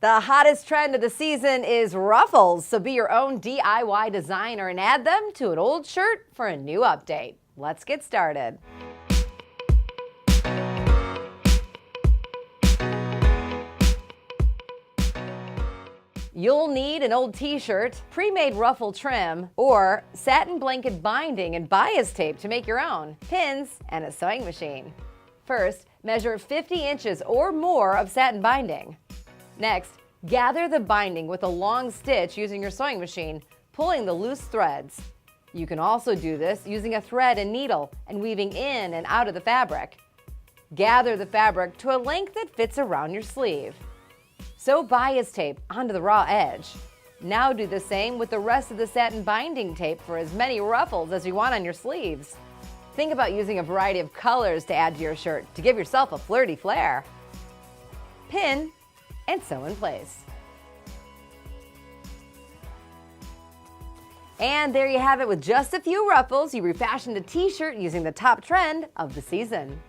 The hottest trend of the season is ruffles, so be your own DIY designer and add them to an old shirt for a new update. Let's get started. You'll need an old t-shirt, pre-made ruffle trim, or satin blanket binding and bias tape to make your own, pins, and a sewing machine. First, measure 50 inches or more of satin binding. Next, gather the binding with a long stitch using your sewing machine, pulling the loose threads. You can also do this using a thread and needle and weaving in and out of the fabric. Gather the fabric to a length that fits around your sleeve. Sew bias tape onto the raw edge. Now do the same with the rest of the satin binding tape for as many ruffles as you want on your sleeves. Think about using a variety of colors to add to your shirt to give yourself a flirty flair. Pin and sew in place. And there you have it. With just a few ruffles, you refashioned a t-shirt using the top trend of the season.